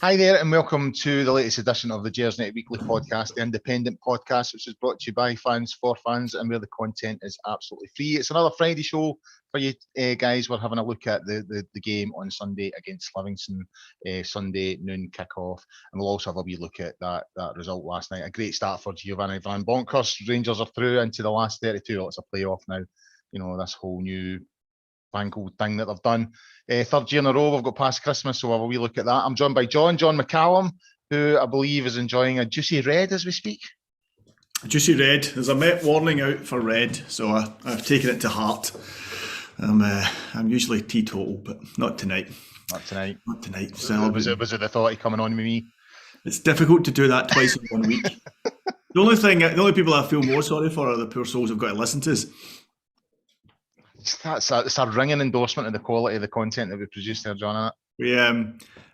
Hi there, and welcome to the latest edition of the Gersnet Weekly Podcast, the independent podcast, which is brought to you by fans for fans, and where the content is absolutely free. It's another Friday show for you guys. We're having a look at the game on Sunday against Livingston, Sunday noon kickoff, and we'll also have a wee look at that result last night. A great start for Giovanni Van Bronckhorst. Rangers are through into the last 32. Well, it's a playoff now. You know, this whole new fangled thing that they've done. Third year in a row, we've got past Christmas, so we'll have a wee look at that. I'm joined by John McCallum, who I believe is enjoying a juicy red as we speak. Juicy red. There's a Met warning out for red, so I've taken it to heart. I'm usually teetotal, but not tonight. Not tonight. Was it the thought of coming on with me? It's difficult to do that twice in 1 week. The only people I feel more sorry for are the poor souls who've got to listen to us. It's a ringing endorsement of the quality of the content that we produce there, John.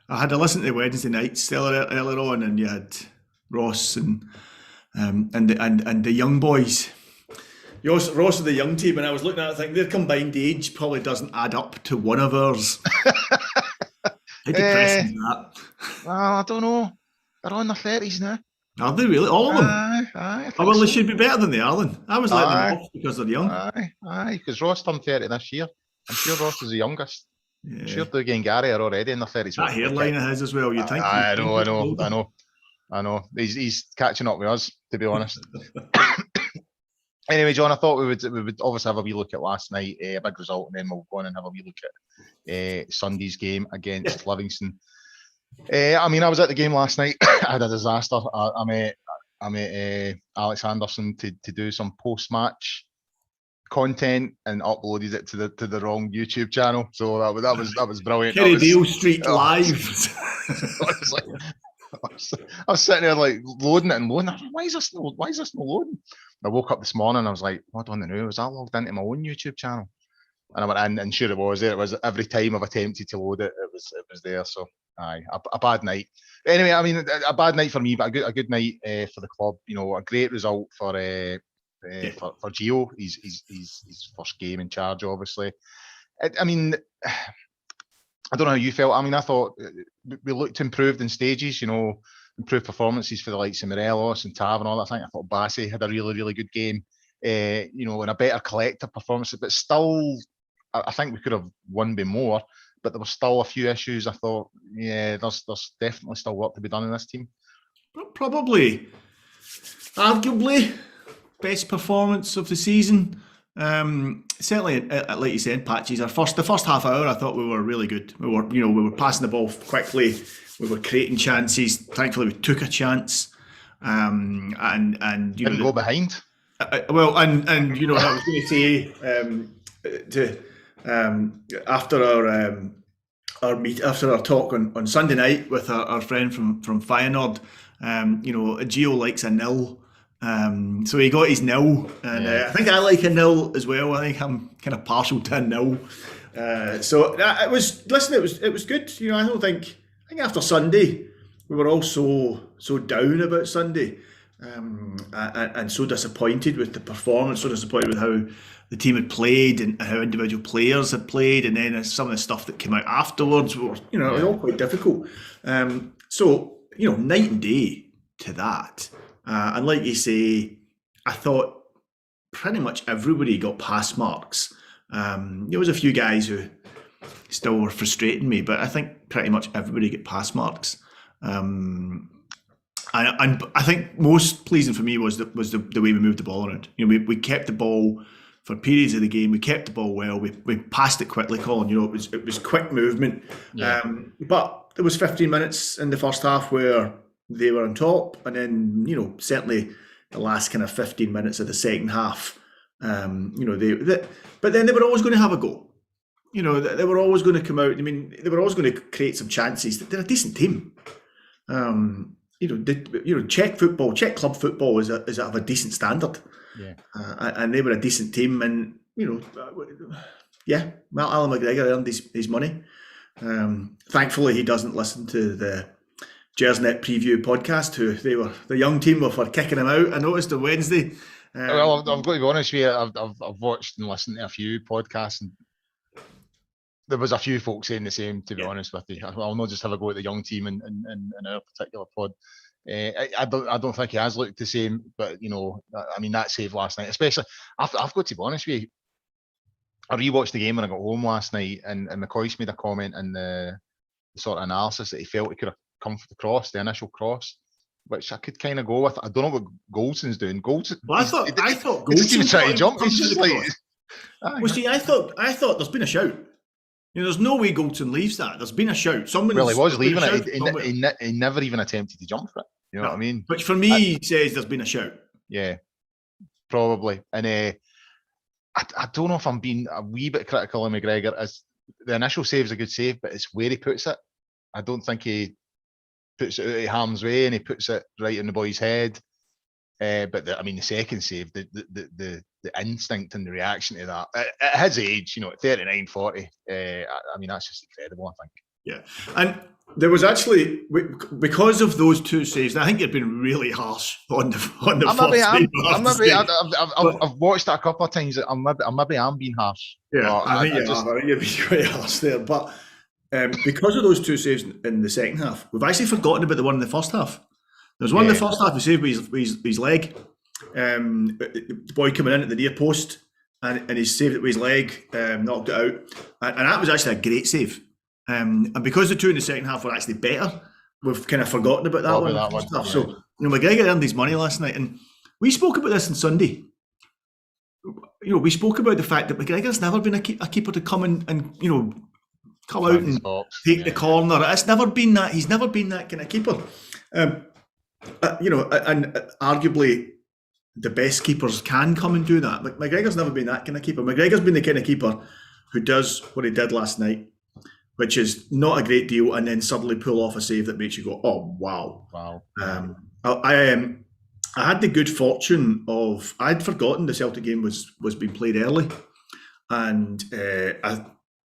I had to listen to Wednesday nights earlier on, and you had Ross and the young boys. Ross of the young team, and I was looking at it thinking their combined age probably doesn't add up to one of ours. How depressing is that? I don't know. They're on their 30s now. Are they really? All of them? Aye. Well, they should be better than they are then. I was letting them off because they're young. Aye, because Ross turned 30 this year. I'm sure Ross is the youngest. Yeah. I'm sure Dougie and Gary are already in their 30s. That hairline of his as well, you think? I know. He's catching up with us, to be honest. Anyway, John, I thought we would obviously have a wee look at last night, a big result, and then we'll go on and have a wee look at Sunday's game against Livingston. I was at the game last night. I had a disaster. I met Alex Anderson to do some post-match content and uploaded it to the wrong YouTube channel. So that was brilliant. Kerrydale Street Live. I was sitting there like loading it and loading. I was like, why is this not loading? I woke up this morning and I was like, what on the new? Was that logged into my own YouTube channel? And I went in, and sure it was there. It was every time I've attempted to load it, it was there. So aye, a bad night. Anyway, a bad night for me, but a good night for the club. You know, a great result for Gio. His first game in charge, obviously. I don't know how you felt. I thought we looked improved in stages. You know, improved performances for the likes of Morelos and Tav and all that. I thought Bassey had a really, really good game. And a better collective performance, but still, I think we could have won by more. But there were still a few issues. I thought, there's definitely still work to be done in this team. Probably, arguably, best performance of the season. Certainly, like you said, patches. The first half hour, I thought we were really good. We were passing the ball quickly. We were creating chances. Thankfully, we took a chance. And didn't go behind. I was going to say after our talk on Sunday night with our friend from Feyenoord, Gio likes a nil, so he got his nil, and I think I like a nil as well. I think I'm kind of partial to a nil, so it was good. I think after Sunday we were all so down about Sunday. And so disappointed with the performance, so disappointed with how the team had played and how individual players had played, and then some of the stuff that came out afterwards it was all quite difficult. So night and day to that. And like you say, I thought pretty much everybody got pass marks. There was a few guys who still were frustrating me, but I think pretty much everybody got pass marks. And I think most pleasing for me was the way we moved the ball around. We kept the ball for periods of the game. We kept the ball well. We passed it quickly, Colin. It was quick movement. Yeah. But there was 15 minutes in the first half where they were on top, and then certainly the last kind of 15 minutes of the second half. But then they were always going to have a go. They were always going to come out. They were always going to create some chances. They're a decent team. Czech club football is of a decent standard. Yeah. And they were a decent team, and Alan McGregor earned his money. Thankfully, he doesn't listen to the Gersnet preview podcast. The young team were kicking him out. I noticed on Wednesday. Well, I've got to be honest with you. I've watched and listened to a few podcasts, and there was a few folks saying the same, to be honest with you. I'll not just have a go at the young team in our particular pod. I don't think he has looked the same, but I mean, that save last night, especially, I've got to be honest with you. I rewatched the game when I got home last night, and McCoy's made a comment in the sort of analysis that he felt he could have come for the initial cross, which I could kind of go with. I don't know what Goldson's doing. Goldson, well, I thought Goldson he's even trying to jump. He's just like, well, see, I thought there's been a shout. There's no way Goldson leaves that. There's been a shout. Well, he was leaving it. He never even attempted to jump for it. You know what I mean? Which for me says there's been a shout. Yeah, probably. And I don't know if I'm being a wee bit critical of McGregor. As the initial save's a good save, but it's where he puts it. I don't think he puts it out of harm's way, and he puts it right in the boy's head. But the second save, the instinct and the reaction to that at his age, at 39, 40, that's just incredible, I think. Yeah, and there was actually, because of those two saves, I think you've been really harsh on the first save. I've watched it a couple of times. I'm being harsh. Yeah, I think you've been quite harsh there. But because of those two saves in the second half, we've actually forgotten about the one in the first half. There's one in the first half he saved with his leg. The boy coming in at the near post, and he saved it with his leg, knocked it out. And that was actually a great save. And because the two in the second half were actually better, we've kind of forgotten about that one. Yeah. So, McGregor earned his money last night. And we spoke about this on Sunday. We spoke about the fact that McGregor's never been a keeper to come and come out and take the corner. It's never been that. He's never been that kind of keeper. And arguably the best keepers can come and do that. But McGregor's never been that kind of keeper. McGregor's been the kind of keeper who does what he did last night, which is not a great deal, and then suddenly pull off a save that makes you go, oh, wow. I had the good fortune of, I'd forgotten the Celtic game was being played early, and I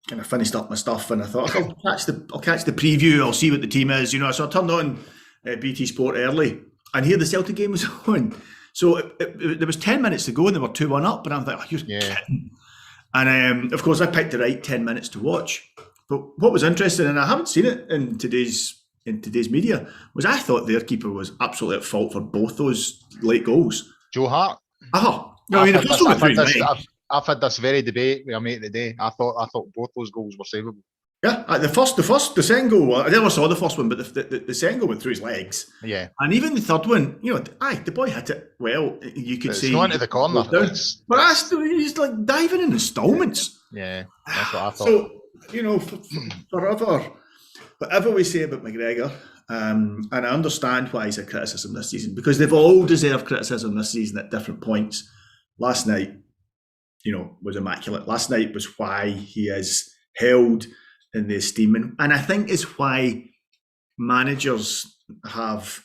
kind of finished up my stuff, and I thought, I'll catch the preview, I'll see what the team is, so I turned on BT Sport early, and here the Celtic game was on. So there was 10 minutes to go, and they were 2-1 up, and I'm like, oh, you're kidding. And of course, I picked the right 10 minutes to watch. But what was interesting, and I haven't seen it in today's media, was I thought their keeper was absolutely at fault for both those late goals. Joe Hart. I've had this very debate with a mate today. I thought both those goals were savable. Yeah, the second goal, I never saw the first one, but the second goal went through his legs. Yeah. And even the third one, the boy hit it well. You could see. It's going to the corner. But he's like diving in installments. Yeah, that's what I thought. So, whatever we say about McGregor, and I understand why he's a criticism this season, because they've all deserved criticism this season at different points. Last night, was immaculate. Last night was why he is held in the esteem, and I think is why managers have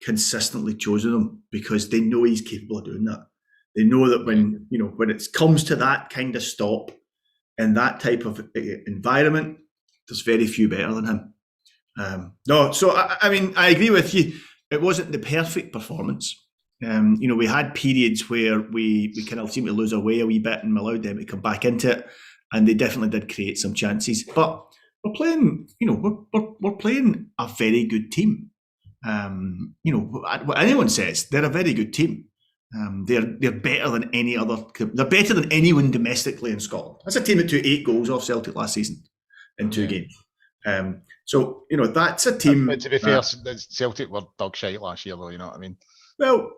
consistently chosen him, because they know he's capable of doing that. They know that when it comes to that kind of stop in that type of environment, there's very few better than him. I agree with you. It wasn't the perfect performance. We had periods where we kind of seemed to lose our way a wee bit, and allowed them to come back into it, and they definitely did create some chances. But we're playing, we're playing a very good team. What anyone says, they're a very good team. They're better than any other. They're better than anyone domestically in Scotland. That's a team that took 8 goals off Celtic last season in 2 games. That's a team. But to be fair, Celtic were dog shite last year, though. You know what I mean? Well,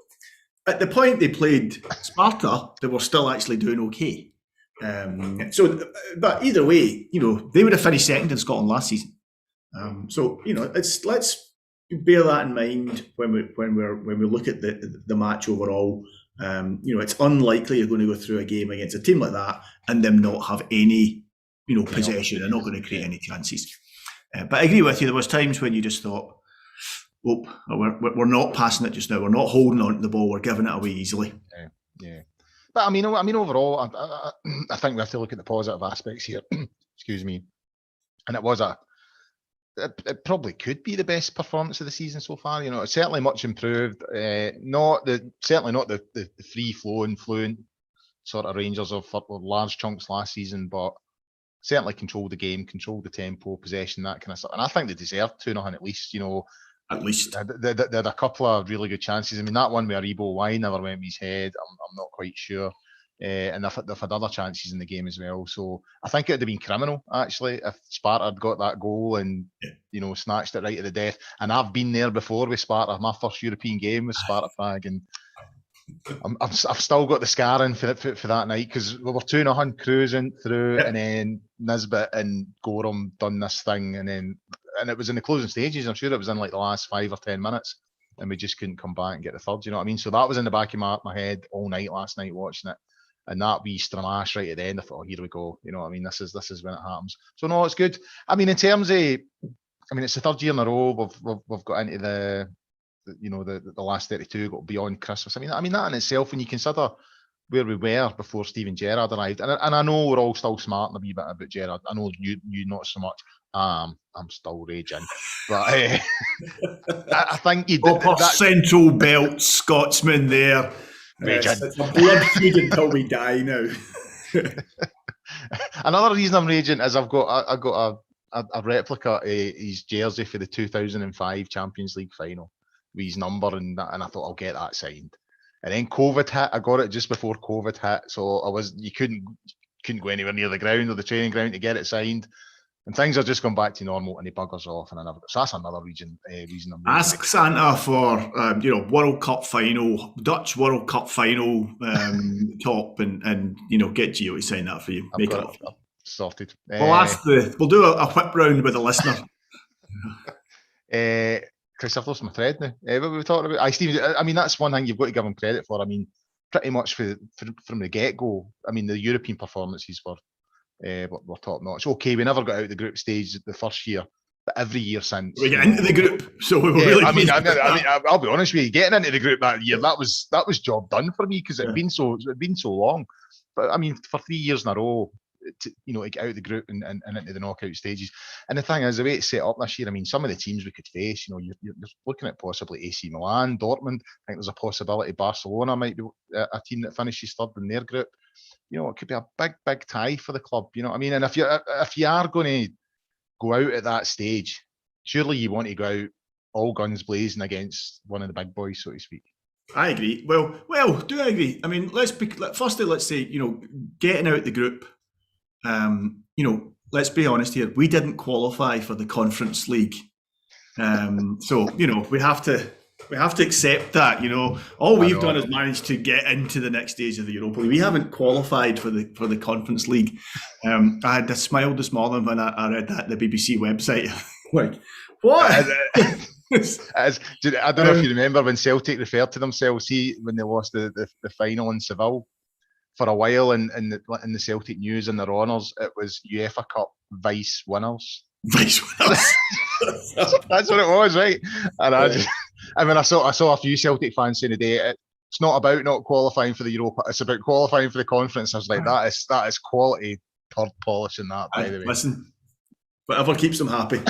at the point they played Sparta, they were still actually doing okay. But either way, they would have finished second in Scotland last season. Let's bear that in mind when we look at the match overall. It's unlikely you're going to go through a game against a team like that and them not have any possession. They're not going to create any chances. But I agree with you. There was times when you just thought, "Oh, we're not passing it just now. We're not holding on to the ball. We're giving it away easily." Yeah. But I mean, overall, I think we have to look at the positive aspects here. Excuse me. And it probably could be the best performance of the season so far. It's certainly much improved. Certainly not the free flowing, fluent sort of Rangers of large chunks last season, but certainly controlled the game, controlled the tempo, possession, that kind of stuff. And I think they deserved 2-0 at least. You know, at least they had a couple of really good chances. I mean, that one where Aribo Wine never went with his head, I'm not quite sure. And they've had other chances in the game as well. So I think it would have been criminal, actually, if Sparta had got that goal and, you know, snatched it right to the death. And I've been there before with Sparta. My first European game was Sparta Prague. And I've still got the scarring for that night, because we were 2-0 cruising through, and then Nisbet and Gorham done this thing, and it was in the closing stages. I'm sure it was in like the last 5 or 10 minutes, and we just couldn't come back and get the third. You know what I mean? So that was in the back of my head all night last night watching it, and that wee Stramash right at the end, I thought, oh, here we go. You know what I mean? This is when it happens. So no, it's good. I mean, in terms of, it's the third year in a row we've got into the last 32, got beyond Christmas. I mean that in itself, when you consider where we were before Steven Gerrard arrived, and I know we're all still smarting a wee bit about Gerrard. I know you not so much. I'm still raging, but I think Central Belt Scotsman there. Raging. It's a blood feud until we die now. Another reason I'm raging is I got a replica of his jersey for the 2005 Champions League final with his number, and I thought I'll get that signed. And then COVID hit. I got it just before COVID hit, so you couldn't go anywhere near the ground or the training ground to get it signed. And things are just gone back to normal, and he buggers off, and so that's another reason. Ask Santa for World Cup final, Dutch World Cup final top, and get Gio to sign that for you. Make it up. Sorted. We'll do a whip round with a listener. Chris, I've lost my thread now. What were we talking about? Steve, I mean, that's one thing you've got to give him credit for. I mean, pretty much from the get-go, I mean, the European performances were top-notch. Okay, we never got out of the group stage the first year, but every year since. We get into the group, so we were really pleased. I'll be honest with you, getting into the group that year, that was job done for me, because it'd been so long. But I mean, for 3 years in a row, to get out of the group and into the knockout stages. And the thing is, the way it's set up this year, I mean, some of the teams we could face, you're looking at possibly AC Milan, Dortmund. I think there's a possibility Barcelona might be a team that finishes third in their group. It could be a big tie for the club. You know what I mean? And if you are going to go out at that stage, surely you want to go out all guns blazing against one of the big boys, so to speak. I agree. Well, do I agree? I mean, let's say, getting out the group. Let's be honest here. We didn't qualify for the Conference League, so we have to accept that. All we've done is managed to get into the next stage of the Europa League. We haven't qualified for the Conference League. I had a smile this morning when I read that the BBC website. Like, what? I don't know if you remember when Celtic referred to themselves, when they lost the final in Seville. For a while in the Celtic news and their honours, it was UEFA Cup vice winners. Vice winners. That's what it was, right? And I saw a few Celtic fans saying today, it's not about not qualifying for the Europa, it's about qualifying for the conference. I was like, that is quality third polishing that, by the way. Listen, whatever keeps them happy.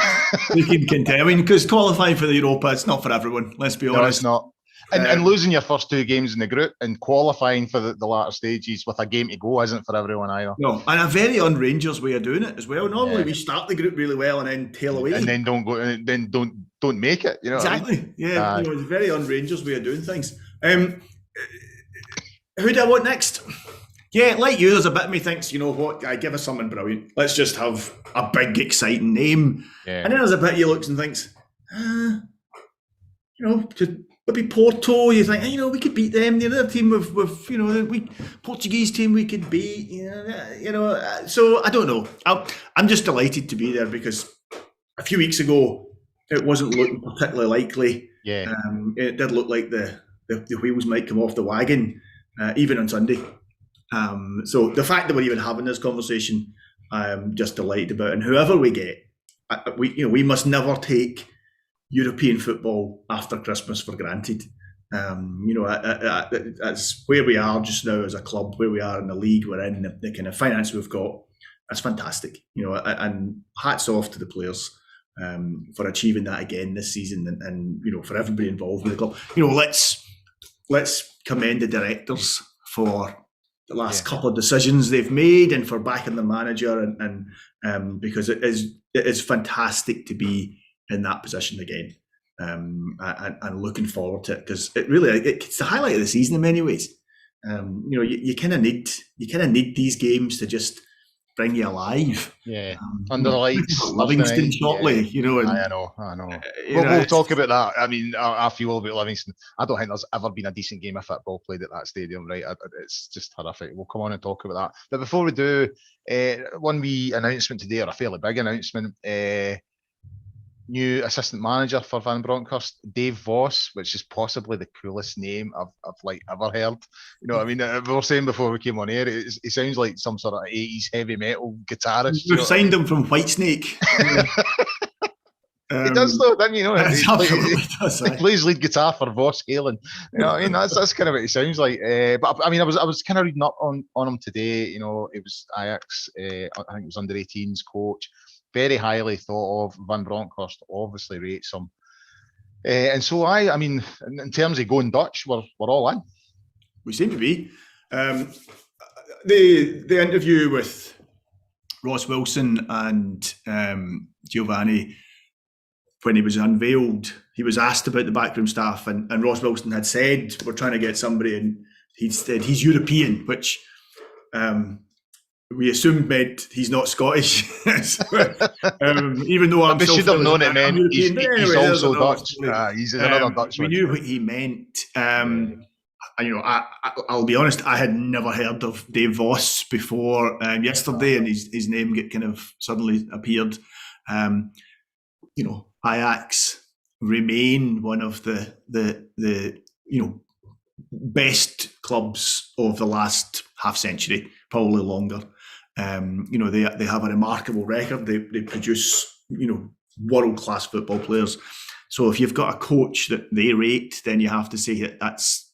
We can contend. I mean, because qualifying for the Europa, it's not for everyone. Let's be honest. No, it's not. And losing your first 2 games in the group and qualifying for the latter stages with a game to go isn't for everyone either. No, and a very un-Rangers way of doing it as well. Normally we start the group really well and then tail away, and then don't go, and then don't make it. Exactly. What I mean? Yeah, it's a very un-Rangers way of doing things. Who do I want next? Yeah, like you, there's a bit of me thinks, give us something brilliant. Let's just have a big, exciting name. Yeah. And then there's a bit you looks and thinks, maybe Porto, you think, we could beat them. The other team with Portuguese team we could beat. So I don't know. I'm just delighted to be there, because a few weeks ago it wasn't looking particularly likely. Yeah, it did look like the wheels might come off the wagon, even on Sunday. So the fact that we're even having this conversation, I'm just delighted about. And whoever we get, we must never take European football after Christmas for granted. That's where we are just now as a club, where we are in the league we're in, the kind of finance we've got. That's fantastic, and hats off to the players for achieving that again this season, and for everybody involved with the club. Let's commend the directors for the last couple of decisions they've made, and for backing the manager, and because it is fantastic to be in that position again, and looking forward to it, because it's the highlight of the season in many ways. You kind of need these games to just bring you alive. Yeah, under the lights, Livingston shortly. I know. We'll talk about that. I mean, I feel about Livingston. I don't think there's ever been a decent game of football played at that stadium. Right, it's just horrific. We'll come on and talk about that. But before we do, one wee announcement today, or a fairly big announcement. New assistant manager for Van Bronckhorst, Dave Voss, which is possibly the coolest name I've ever heard. You know what I mean? We were saying before we came on air, he sounds like some sort of 80s heavy metal guitarist. We've signed him from Whitesnake. He does though, doesn't you? He plays lead guitar for Voss Halen. You know what I mean? That's kind of what he sounds like. But I mean, I was kind of reading up on him today. You know, it was Ajax. I think it was under 18s coach. Very highly thought of. Van Bronckhorst obviously rates him, and so I mean, in terms of going Dutch, we're all in. We seem to be. The interview with Ross Wilson and Giovanni, when he was unveiled, he was asked about the backroom staff, and Ross Wilson had said, "We're trying to get somebody," and he said he's European, which we assumed meant he's not Scottish. Even though I should have known it meant he's also Dutch. He's another Dutch. We knew what he meant. I'll be honest, I had never heard of Dave Voss before yesterday, and his name kind of suddenly appeared. Ajax remain one of the best clubs of the last half century, probably longer. They have a remarkable record. They produce world-class football players. So if you've got a coach that they rate, then you have to say that's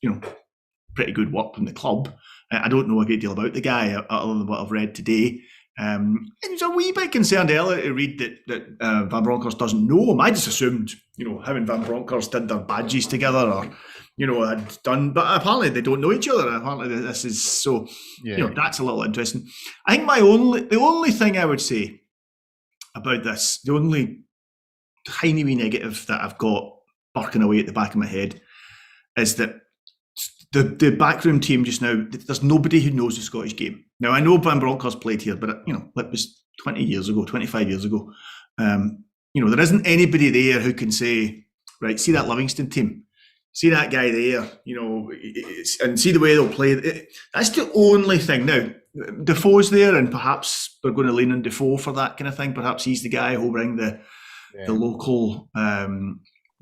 pretty good work from the club. I don't know a great deal about the guy other than what I've read today. And I was a wee bit concerned earlier to read that Van Bronckhorst doesn't know him. I just assumed him and Van Bronckhorst did their badges together, or had done, but apparently they don't know each other. Apparently this is so. That's a little interesting. I think the only thing I would say about this, the only tiny wee negative that I've got barking away at the back of my head, is that the backroom team just now, there's nobody who knows the Scottish game. Now, I know Van Bronckhorst played here, but it was 20 years ago, 25 years ago. There isn't anybody there who can say, right, see that Livingston team, see that guy there, and see the way they'll play. That's the only thing. Now, Defoe's there, and perhaps they're going to lean on Defoe for that kind of thing. Perhaps he's the guy who'll bring the local...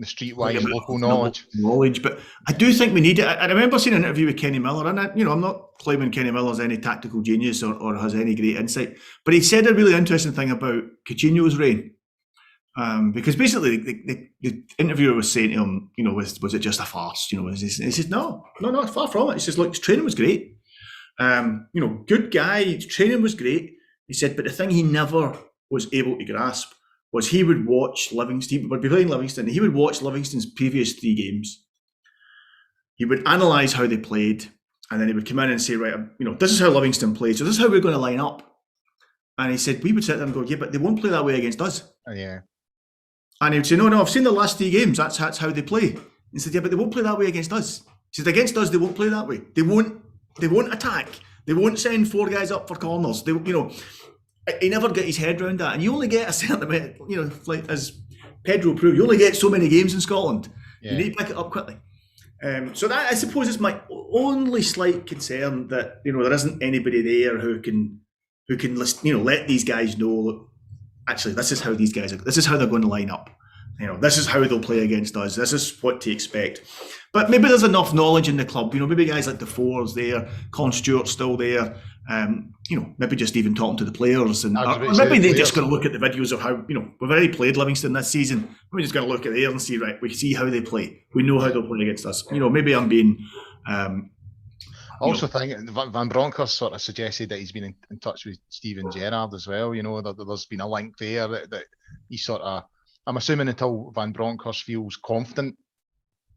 the streetwise local knowledge. But I do think we need it. I remember seeing an interview with Kenny Miller, and I'm not claiming Kenny Miller's any tactical genius or has any great insight, but he said a really interesting thing about Coutinho's reign. Because basically the interviewer was saying to him, was it just a farce? He said, no, far from it. He says, look, his training was great. Good guy, his training was great. He said, but the thing he never was able to grasp was he would watch Livingston. He would be playing Livingston, and he would watch Livingston's previous 3 games. He would analyse how they played, and then he would come in and say, right, this is how Livingston plays, so this is how we're going to line up. And he said, we would sit there and go, yeah, but they won't play that way against us. Yeah. And he would say, no, I've seen the last 3 games. That's how they play. He said, yeah, but they won't play that way against us. He said, against us, they won't play that way. They won't attack. They won't send 4 guys up for corners. He never get his head around that. And you only get a certain amount, like as Pedro proved, you only get so many games in Scotland. Yeah. You need to pick it up quickly. So that, I suppose, is my only slight concern, that there isn't anybody there who can let these guys know, look, actually, this is how these guys are. This is how they're going to line up. This is how they'll play against us. This is what to expect. But maybe there's enough knowledge in the club. Maybe guys like Defoe's there, Colin Stewart's still there. Maybe just even talking to the players, and or maybe they're just going to look at the videos of how we've already played Livingston this season. We're just going to look at there and see, right, we see how they play. We know how they'll play against us. Maybe I'm being. I also think Van Bronckhorst sort of suggested that he's been in touch with Steven Gerrard as well. That there's been a link there that he sort of. I'm assuming until Van Bronckhorst feels confident,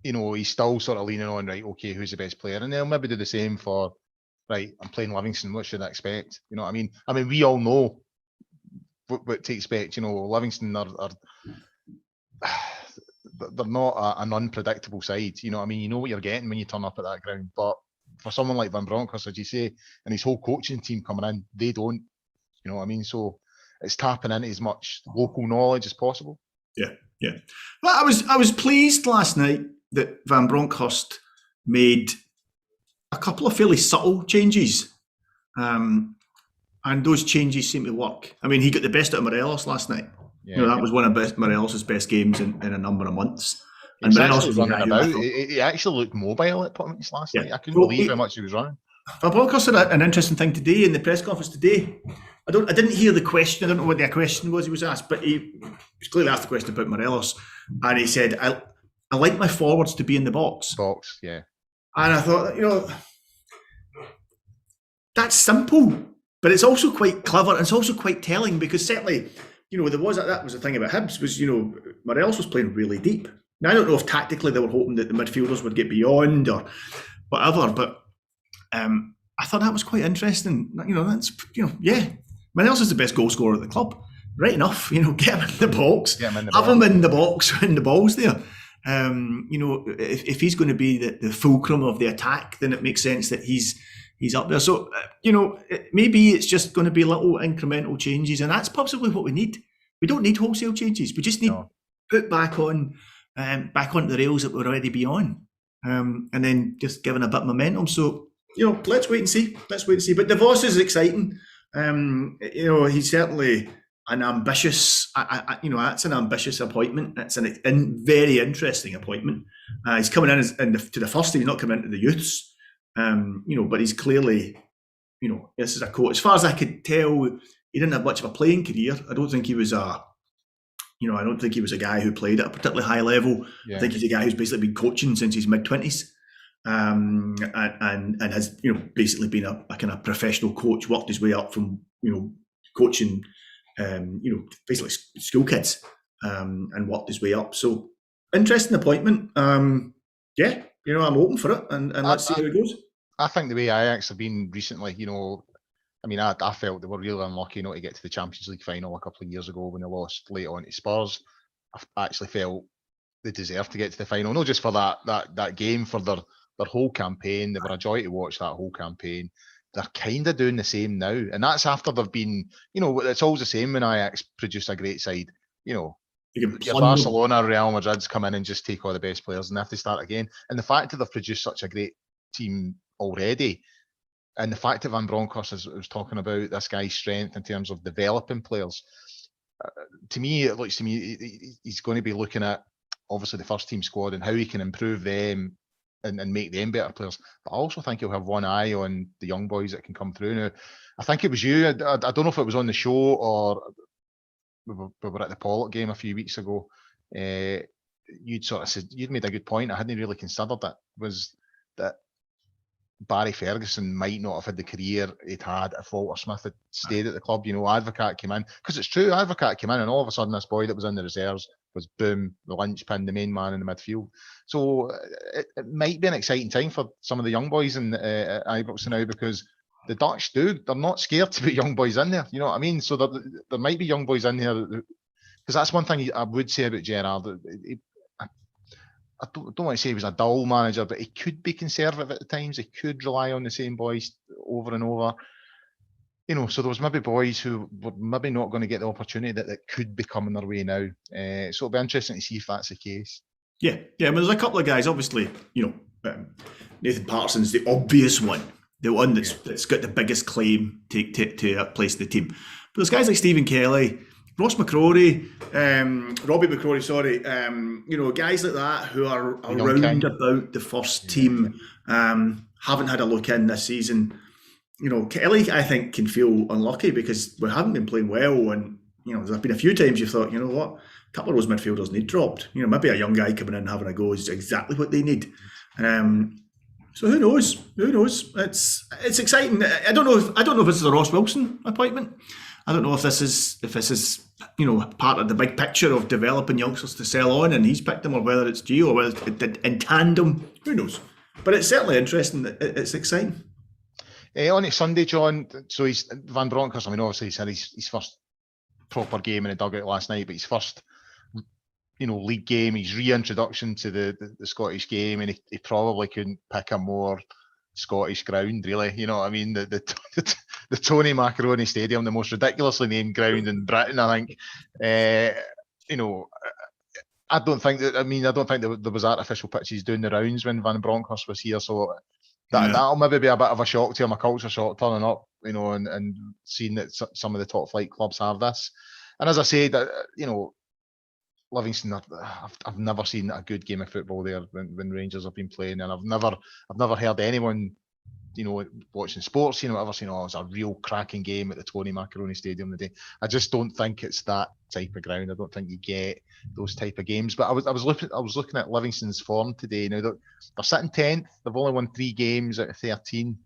he's still sort of leaning on, right, okay, who's the best player, and they'll maybe do the same for right, I'm playing Livingston, what should I expect? You know what I mean? I mean, we all know what to expect. You know, Livingston are they're not an unpredictable side. You know what I mean? You know what you're getting when you turn up at that ground. But for someone like Van Bronckhorst, as you say, and his whole coaching team coming in, they don't. You know what I mean? So it's tapping into as much local knowledge as possible. Yeah. Well, I was pleased last night that Van Bronckhorst made a couple of fairly subtle changes. And those changes seem to work. I mean, he got the best out of Morelos last night. Yeah, you know, that was one of Morelos' best games in a number of months. And Morelos was running about. He actually looked mobile at points last night. I couldn't believe how much he was running. Van Bronckhorst said an interesting thing today in the press conference today. I didn't hear the question. I don't know what the question was he was asked, but he was clearly asked the question about Morelos, and he said, "I like my forwards to be in the box." Box, yeah. And I thought, you know, that's simple, but it's also quite clever, and it's also quite telling, because certainly, you know, that was the thing about Hibs was, you know, Morelos was playing really deep. Now I don't know if tactically they were hoping that the midfielders would get beyond or whatever, but I thought that was quite interesting. You know, that's, you know, yeah, Morelos is the best goal scorer at the club. Right enough, you know, get him in the box, have him in the box when the ball's there. You know, if he's going to be the fulcrum of the attack, then it makes sense that he's up there. So, you know, maybe it's just going to be little incremental changes, and that's possibly what we need. We don't need wholesale changes. We just need to put back onto the rails that we're already be on, and then just giving a bit of momentum. So, you know, let's wait and see. But DeVos is exciting. You know, he's certainly an ambitious, you know, that's an ambitious appointment. It's a very interesting appointment. He's coming in to the first team. He's not coming into the youths, you know, but he's clearly, you know, this is a coach. As far as I could tell, he didn't have much of a playing career. I don't think he was a guy who played at a particularly high level. Yeah. I think he's a guy who's basically been coaching since his mid-20s. And has, you know, basically been a kind of professional coach, worked his way up from, you know, coaching, you know, basically school kids, and worked his way up. So interesting appointment. Yeah, you know, I'm open for it, and let's see how it goes. I think the way Ajax have been recently, you know, I mean, I felt they were really unlucky not to get to the Champions League final a couple of years ago when they lost late on to Spurs. I actually felt they deserved to get to the final, not just for that game, for their whole campaign. They were a joy to watch that whole campaign. They're kind of doing the same now, and that's after they've been, you know, it's always the same when Ajax produce a great side. You know, your Barcelona, Real Madrid's come in and just take all the best players and they have to start again. And the fact that they've produced such a great team already, and the fact that Van Bronckhorst was talking about this guy's strength in terms of developing players, to me, it looks to me he's going to be looking at obviously the first team squad and how he can improve them and make them better players. But I also think he'll have one eye on the young boys that can come through now. I think it was you, I don't know if it was on the show or we were at the Pollock game a few weeks ago. You'd sort of said, you'd made a good point, I hadn't really considered it, was that Barry Ferguson might not have had the career he'd had if Walter Smith had stayed at the club. You know, Advocat came in, because it's true, Advocat came in and all of a sudden this boy that was in the reserves was, boom, the linchpin, the main man in the midfield. So it might be an exciting time for some of the young boys in Ibrox now, because the Dutch they're not scared to put young boys in there. You know what I mean? So there might be young boys in there, because that's one thing I would say about Gerrard. I don't want to say he was a dull manager, but he could be conservative at the times. He could rely on the same boys over and over. You know, so there was maybe boys who were maybe not going to get the opportunity that could be coming their way now. So it'll be interesting to see if that's the case. Yeah. I mean, there's a couple of guys, obviously, you know, Nathan Patterson's the obvious one, the one that's got the biggest claim to a place in the team. But there's guys like Stephen Kelly, Ross McCrory, Robbie McCrory, you know, guys like that who are around about the first team, haven't had a look in this season. You know, Kelly, I think, can feel unlucky because we haven't been playing well, and, you know, there's been a few times you've thought, you know what, a couple of those midfielders need dropped. You know, maybe a young guy coming in having a go is exactly what they need. So who knows? It's exciting. I don't know if this is a Ross Wilson appointment. I don't know if this is you know, part of the big picture of developing youngsters to sell on, and he's picked them, or whether it's Gio, or whether it's in tandem. Who knows? But it's certainly interesting. It's exciting. On a Sunday, John, so he's Van Bronckhorst. I mean, obviously he's had his first proper game in the dugout last night, but his first, league game, his reintroduction to the Scottish game, and he probably couldn't pick a more Scottish ground, really. You know what I mean? The Tony Macaroni Stadium, the most ridiculously named ground in Britain, I think. I don't think there was artificial pitches doing the rounds when Van Bronckhorst was here, so that'll maybe be a bit of a shock to him, a culture shock turning up, and seeing that some of the top flight clubs have this. And as I said, Livingston, I've never seen a good game of football there when Rangers have been playing, and I've never heard anyone, watching sports, ever seen, it's a real cracking game at the Tony Macaroni Stadium today. I just don't think it's that type of ground. I don't think you get those type of games. But I was looking at Livingston's form today. Now they're sitting 10th. They've only won 3 games out of 13.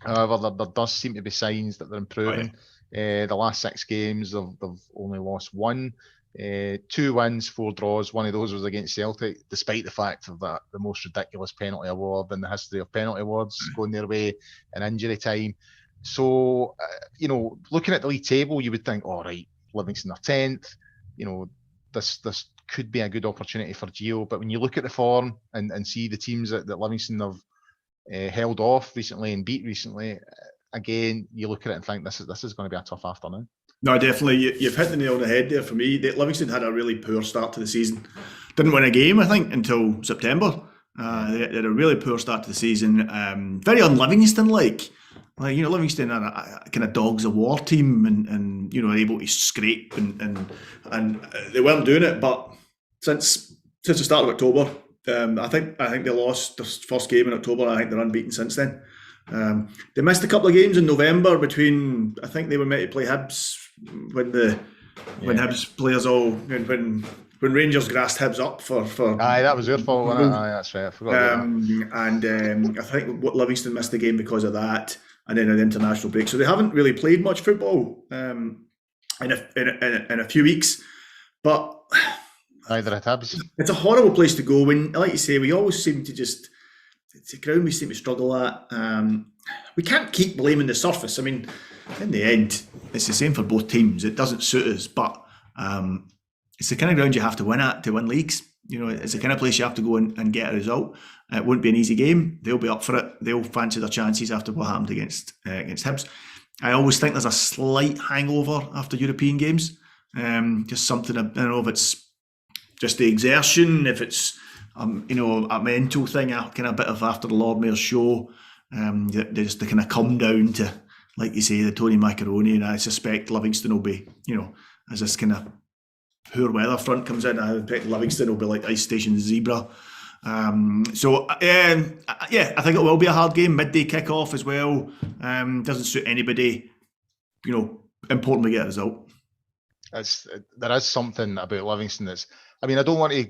However, there does seem to be signs that they're improving. The last 6 games, they've only lost 1. 2 wins, 4 draws. One of those was against Celtic, despite the fact of that the most ridiculous penalty award in the history of penalty awards going their way in injury time. So, looking at the league table, you would think, all right, Livingston are 10th. This could be a good opportunity for Gio. But when you look at the form and see the teams that Livingston have held off recently and beat recently, again, you look at it and think this is going to be a tough afternoon. No, definitely. You've hit the nail on the head there for me. Livingston had a really poor start to the season. Didn't win a game, I think, until September. They had a really poor start to the season. Very un-Livingston-like. Livingston are a kind of dogs of war team and able to scrape and they weren't doing it. But since the start of October, I think they lost their first game in October. I think they're unbeaten since then. They missed a couple of games in November between. I think they were meant to play Hibs when Hibs players when Rangers grassed Hibs up for. Aye, that was your fault, wasn't it? Aye, that's right. I forgot about that. And I think Livingston missed the game because of that, and then an international break. So they haven't really played much football in a few weeks. But neither at Hibs. It's a horrible place to go when, like you say, we always seem to just. It's a ground we seem to struggle at. We can't keep blaming the surface. I mean, in the end, it's the same for both teams. It doesn't suit us, but it's the kind of ground you have to win at to win leagues. It's the kind of place you have to go and get a result. It won't be an easy game. They'll be up for it. They'll fancy their chances after what happened against Hibs. I always think there's a slight hangover after European games. Just something, I don't know if it's just the exertion, if it's a mental thing, a kind of bit of after the Lord Mayor's show, they kind of come down to, like you say, the Tony Macaroni, and I suspect Livingston will be, as this kind of poor weather front comes in, I expect Livingston will be like Ice Station Zebra. I think it will be a hard game, midday kick-off as well. Doesn't suit anybody, important to get a result. There is something about Livingston that's, I don't want to,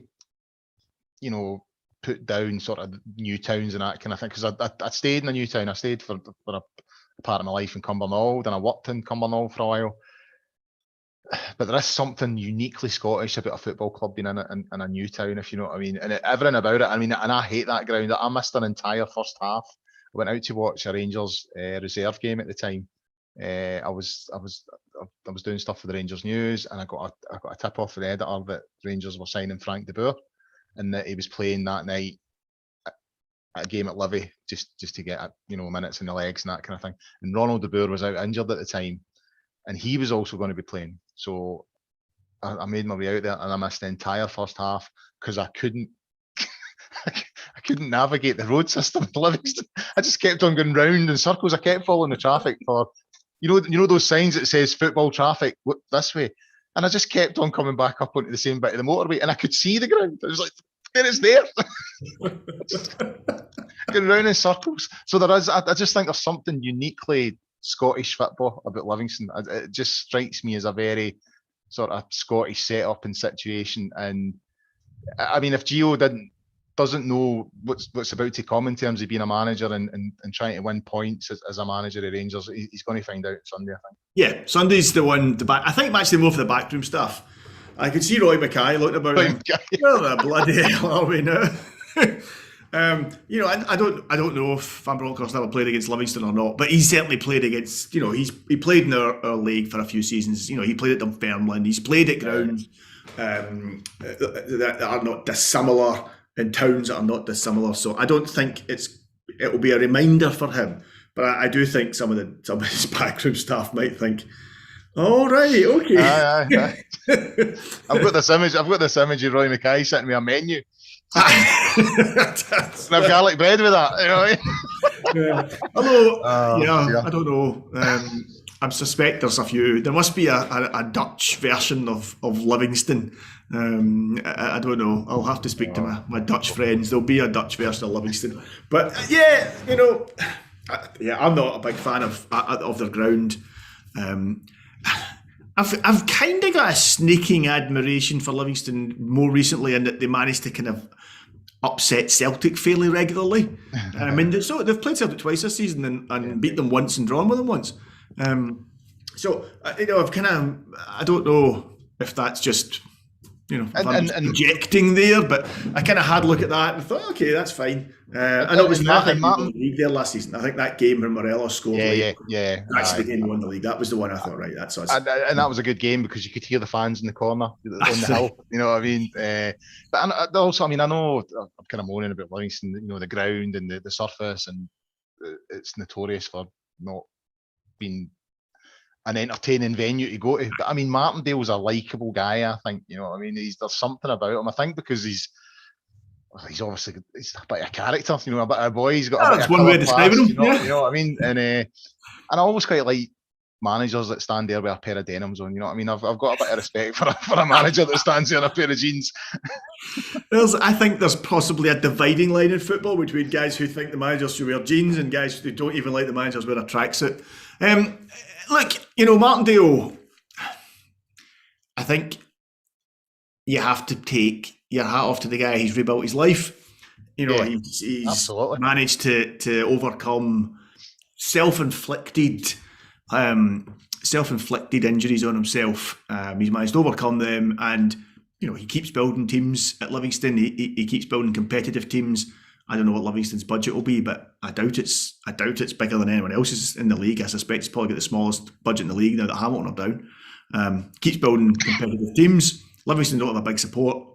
put down sort of new towns and that kind of thing, because I stayed in a new town. I stayed for a part of my life in Cumbernauld, and I worked in Cumbernauld for a while. But there is something uniquely Scottish about a football club being in a new town, if you know what I mean. And everything about it, and I hate that ground. I missed an entire first half. I went out to watch a Rangers reserve game at the time. I was doing stuff for the Rangers News, and I got a tip off the editor that Rangers were signing Frank de Boer, and that he was playing that night at a game at Livy just to get minutes in the legs and that kind of thing. And Ronald de Boer was out injured at the time, and he was also going to be playing. So I made my way out there, and I missed the entire first half because I couldn't navigate the road system in Livingston. I just kept on going round in circles. I kept following the traffic for those signs that says football traffic this way. And I just kept on coming back up onto the same bit of the motorway, and I could see the ground. I was like, there it's there. Just going round in circles. So there is, I just think there's something uniquely Scottish football about Livingston. It just strikes me as a very sort of Scottish setup and situation. And if Gio doesn't know what's about to come in terms of being a manager and trying to win points as a manager at Rangers, he's going to find out Sunday, I think. Yeah, Sunday's the one. I think actually more for the backroom stuff. I could see Roy Mackay looking about him. Where the bloody hell are we now? You know, I don't know if Van Bronckhorst ever played against Livingston or not, but he certainly played against. You know, he played in our league for a few seasons. You know, he played at Dunfermline. He's played at grounds that are not dissimilar, in towns that are not dissimilar. So I don't think it will be a reminder for him. But I do think some of his backroom staff might think, "All right, okay." Aye. I've got this image of Roy Mackay sitting with a menu. And I've garlic bread with that, you know what I mean? Yeah. Although, I don't know. I suspect there's a few. There must be a Dutch version of Livingston. I don't know. I'll have to speak to my Dutch friends. There'll be a Dutch version of Livingston. But yeah, you know, I'm not a big fan of their ground. I've kind of got a sneaking admiration for Livingston more recently, in that they managed to kind of upset Celtic fairly regularly. I mean, they've played Celtic twice this season and beat them once and drawn with them once. So you know, I don't know if that's just, you know, and projecting there, but I kind of had a look at that and thought, okay, that's fine. And it was Martin won the league there last season. I think that game when Morelos scored, that's the game that won the league. That was the one I thought, right, that's us. And that was a good game because you could hear the fans in the corner on the hill. You know what I mean? But also, I mean, I know I'm kind of moaning about Livingston, you know, the ground and the surface, and it's notorious for not being an entertaining venue to go to. But I mean, Martindale's a likeable guy, I think. You know what I mean? There's something about him. I think because he's obviously a bit of a character, you know, a bit of a boy. He's got a bit of one way to describe him. You know what I mean? And I always quite like managers that stand there with a pair of denims on. You know what I mean? I've got a bit of respect for a manager that stands there in a pair of jeans. I think there's possibly a dividing line in football between guys who think the managers should wear jeans and guys who don't even like the managers wear a tracksuit. Look, you know, Martindale, I think you have to take your hat off to the guy. He's rebuilt his life. You know, he's absolutely managed to overcome self-inflicted injuries on himself. He's managed to overcome them, and you know, he keeps building teams at Livingston. He keeps building competitive teams. I don't know what Livingston's budget will be, but I doubt it's bigger than anyone else's in the league. I suspect it's probably got the smallest budget in the league now that Hamilton are down. Keeps building competitive teams. Livingston don't have a big support.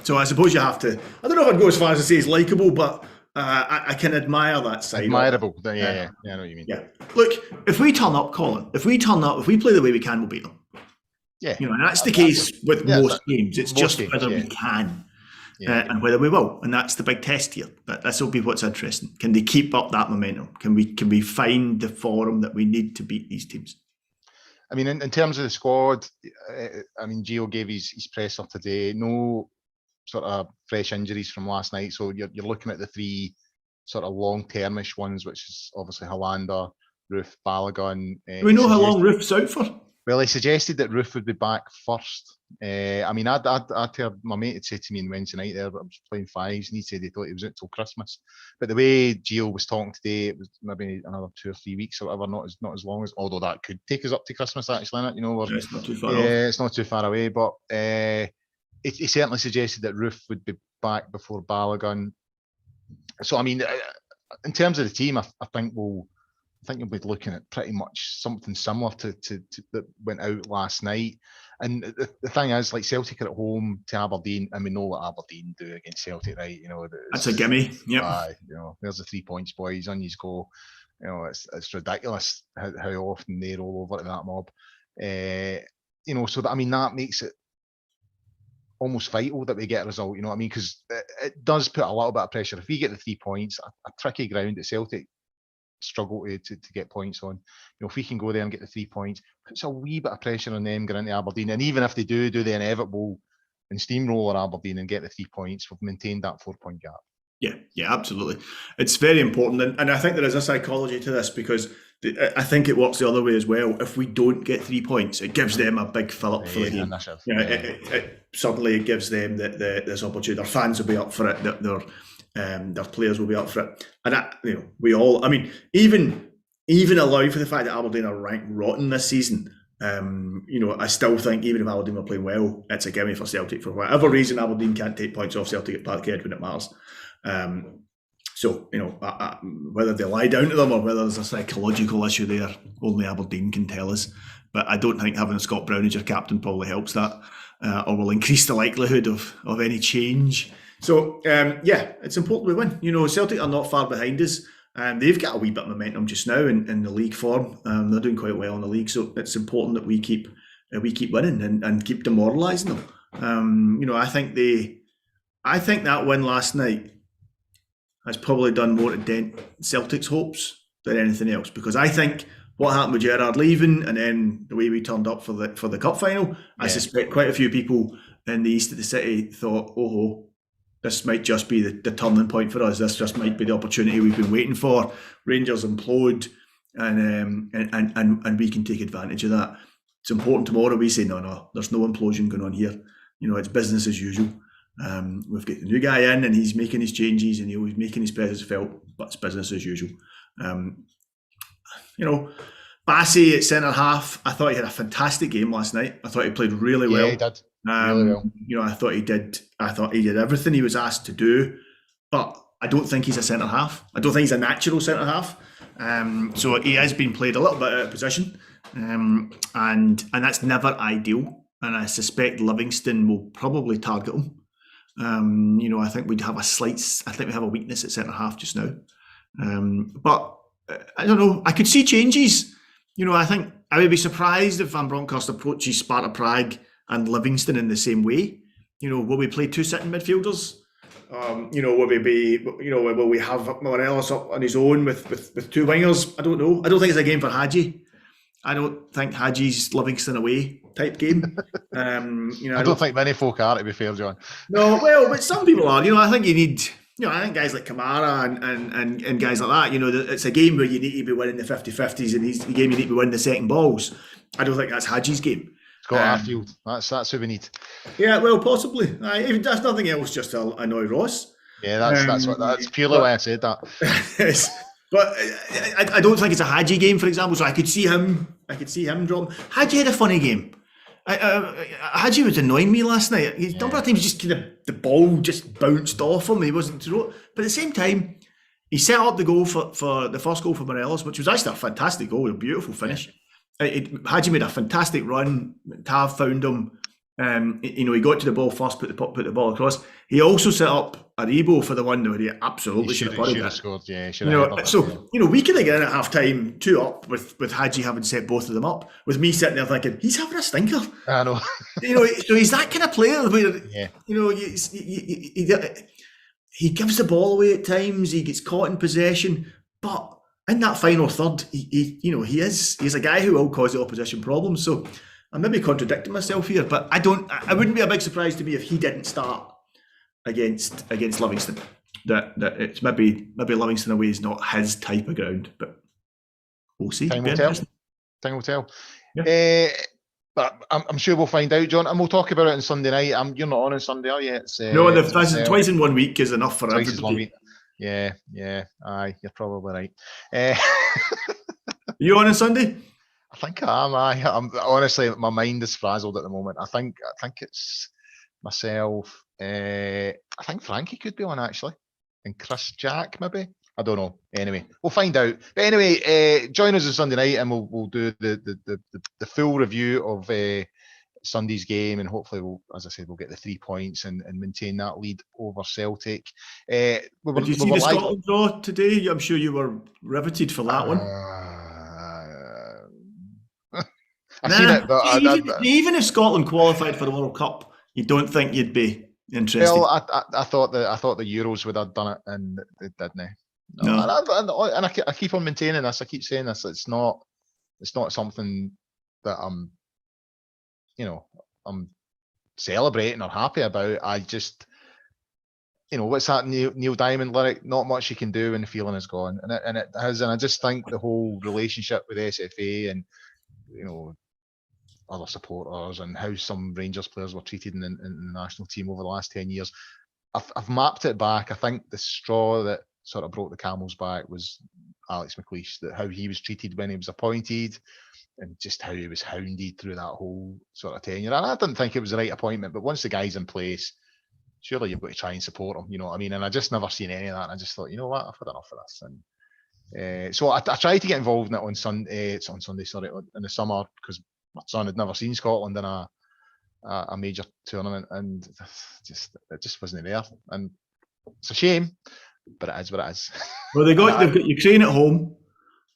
So I suppose you have to, I don't know if I'd go as far as to say he's likeable, but I can admire that side. Admirable. Yeah, I know what you mean. Yeah. Look, if we turn up, Colin, if we play the way we can, we'll beat them. Yeah. You know, and that's the case with most games. It's just whether we can. And whether we will, and that's the big test here. But this will be what's interesting. Can they keep up that momentum? Can we find the form that we need to beat these teams? I mean, in terms of the squad, I mean, Gio gave his presser today. No sort of fresh injuries from last night, so you're looking at the three sort of long-termish ones, which is obviously Hollander, Roof, Balogun. Do we know how long Roof's out for? Well, he suggested that Roof would be back first. I mean, I'd heard my mate had said to me on Wednesday night there, but I was playing fives, and he said he thought he was out till Christmas. But the way Gio was talking today, it was maybe another 2 or 3 weeks or whatever, not as long as. Although that could take us up to Christmas, actually, innit? You know, it's not too far. It's not too far away. But he certainly suggested that Roof would be back before Balogun. So I mean, in terms of the team, I think you'll be looking at pretty much something similar to that went out last night. And the thing is, like, Celtic are at home to Aberdeen, and we know what Aberdeen do against Celtic, right? You know, that's a gimme. Yeah. You know, there's the 3 points, boys. On you go. You know, it's ridiculous how often they roll over to that mob. You know, so that, I mean, that makes it almost vital that we get a result. You know what I mean? Because it does put a little bit of pressure. If we get the 3 points, a tricky ground at Celtic struggle to get points on. You know, if we can go there and get the 3 points, puts a wee bit of pressure on them going into Aberdeen. And even if they do the inevitable and steamroller Aberdeen and get the 3 points, we've maintained that 4 point gap. Yeah, absolutely. It's very important. And I think there is a psychology to this, because I think it works the other way as well. If we don't get 3 points, it gives them a big fill up for the game. It suddenly gives them this opportunity. Their fans will be up for it. Their players will be up for it, and we all. I mean, even allowing for the fact that Aberdeen are ranked rotten this season, I still think even if Aberdeen were playing well, it's a gimme for Celtic. For whatever reason, Aberdeen can't take points off Celtic at Parkhead when it matters. So, whether they lie down to them or whether there's a psychological issue there, only Aberdeen can tell us. But I don't think having Scott Brown as your captain probably helps that, or will increase the likelihood of any change. So, it's important we win. Celtic are not far behind us. They've got a wee bit of momentum just now in the league form. They're doing quite well in the league, so it's important that we keep winning and keep demoralising them. I think that win last night has probably done more to dent Celtic's hopes than anything else, because I think what happened with Gerrard leaving and then the way we turned up for the cup final, I suspect quite a few people in the east of the city thought, this might just be the turning point for us. This just might be the opportunity we've been waiting for. Rangers implode, and we can take advantage of that. It's important tomorrow we say, no, there's no implosion going on here. It's business as usual. We've got the new guy in and he's making his changes and he's making his presence felt, but it's business as usual. Bassey at centre half, I thought he had a fantastic game last night. I thought he played really well. Yeah, he did. Really well. I thought he did everything he was asked to do, but I don't think he's a centre half. I don't think he's a natural centre half. So he has been played a little bit out of position, and that's never ideal. And I suspect Livingston will probably target him. I think we have a weakness at centre half just now. But I don't know. I could see changes. I think I would be surprised if Van Bronckhorst approaches Sparta Prague and Livingston in the same way. Will we play two sitting midfielders? Will we have Morelos up on his own with two wingers? I don't know. I don't think it's a game for Hadji. I don't think Hadji's Livingston away type game. I don't think many folk are, to be fair, John. No, well, but some people are. I think you need. I think guys like Kamara and guys like that. It's a game where you need to be winning the 50-50s, and it's a game you need to be winning the second balls. I don't think that's Hadji's game. Scott Arfield. That's who we need. Yeah, well, possibly. If that's nothing else, just to annoy Ross. Yeah, that's purely why I said that. But I don't think it's a Hadji game, for example. So I could see him dropping. Hadji had a funny game. Hadji was annoying me last night. A number of times, just kind of the ball just bounced off him. He wasn't through. But at the same time, he set up the goal for the first goal for Morelos, which was actually a fantastic goal, a beautiful finish. Hadji made a fantastic run. Tav found him. He got to the ball first, put the ball across. He also set up Aribo for the one where he absolutely should have scored. Yeah, we could have got in at half time 2-up with Hadji having set both of them up. With me sitting there thinking he's having a stinker. I know. So he's that kind of player where he gives the ball away at times. He gets caught in possession, but in that final third, he's a guy who will cause the opposition problems. So I'm maybe contradicting myself here, but I wouldn't be a big surprise to me if he didn't start against Livingston. That it's maybe Livingston away is not his type of ground, but we'll see. Time will tell. Yeah. But I'm sure we'll find out, John, and we'll talk about it on Sunday night. You're not on Sunday, are you? No, twice in 1 week is enough for everybody. Twice in 1 week. Yeah. Aye, you're probably right. Are you on Sunday? I think I am. I'm honestly, my mind is frazzled at the moment. I think it's myself. I think Frankie could be on actually, and Chris Jack maybe. I don't know. Anyway, we'll find out. But anyway, join us on Sunday night, and we'll do the full review of Sunday's game, and hopefully, as I said, we'll get the 3 points and maintain that lead over Celtic. Did you see the Scotland draw today? I'm sure you were riveted for that one. I've seen it, but even if Scotland qualified for the World Cup, you don't think you'd be interested? Well, I thought the Euros would have done it, and they didn't. No. And I keep on maintaining this. I keep saying this. It's not something that I'm celebrating or happy about. I just, what's that Neil Diamond lyric? Not much you can do when the feeling is gone, and it has. And I just think the whole relationship with SFA and other supporters and how some Rangers players were treated in the national team over the last 10 years, I've mapped it back. I think the straw that sort of broke the camel's back was Alex McLeish, that how he was treated when he was appointed and just how he was hounded through that whole sort of tenure. And I didn't think it was the right appointment, but once the guy's in place, surely you've got to try and support them. You know what I mean? And I just never seen any of that. And I just thought, you know what, I've had enough of this. And so I tried to get involved in it on Sunday. It's on Sunday, sorry, in the summer, because my son had never seen Scotland in a major tournament, and it just wasn't there. And it's a shame, but it is what it is. Well, they've got Ukraine at home,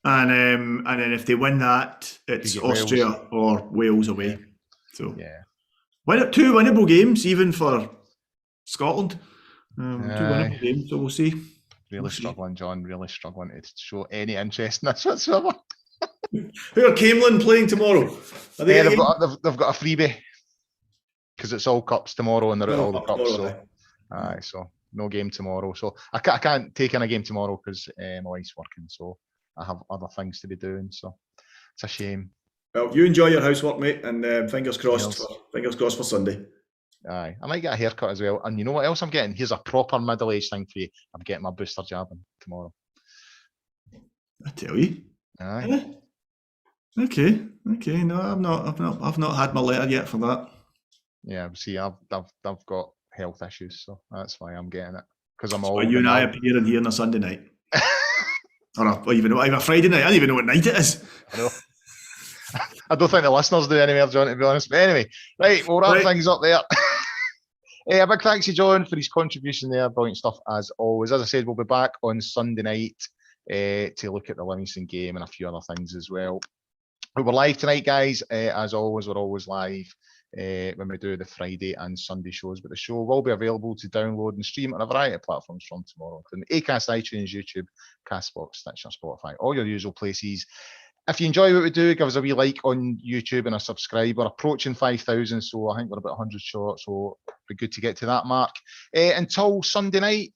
and then if they win that, it's Austria Wales. Or Wales away. Yeah. So yeah, 2 winnable games even for Scotland. 2 winnable games, so we'll see. Really struggling, John. Really struggling to show any interest in this whatsoever. Who are Camelin playing tomorrow? They've got a freebie because it's all cups tomorrow, and they're at all the cups. So, so no game tomorrow. So I can't take in a game tomorrow because my wife's working, so I have other things to be doing. So it's a shame. Well, you enjoy your housework, mate, and fingers crossed for Sunday. Aye, I might get a haircut as well. And you know what else I'm getting? Here's a proper middle-aged thing for you. I'm getting my booster jabbing tomorrow. I tell you. Aye. Okay. No, I've not had my letter yet for that. Yeah, see, I've got health issues, so that's why I'm getting it. Because I'm all. You and I appearing here on a Sunday night, or even a Friday night. I don't even know what night it is. I know. I don't think the listeners do anyway, John, to be honest. But anyway, right, we'll wrap things up there. A big thanks to John for his contribution there. Brilliant stuff as always. As I said, we'll be back on Sunday night to look at the Livingston game and a few other things as well. We're live tonight, guys. As always, we're always live when we do the Friday and Sunday shows. But the show will be available to download and stream on a variety of platforms from tomorrow, including Acast, iTunes, YouTube, Castbox, Stitcher, Spotify, all your usual places. If you enjoy what we do, give us a wee like on YouTube and a subscribe. We're approaching 5,000, so I think we're about 100 short, so it'd be good to get to that mark. Until Sunday night,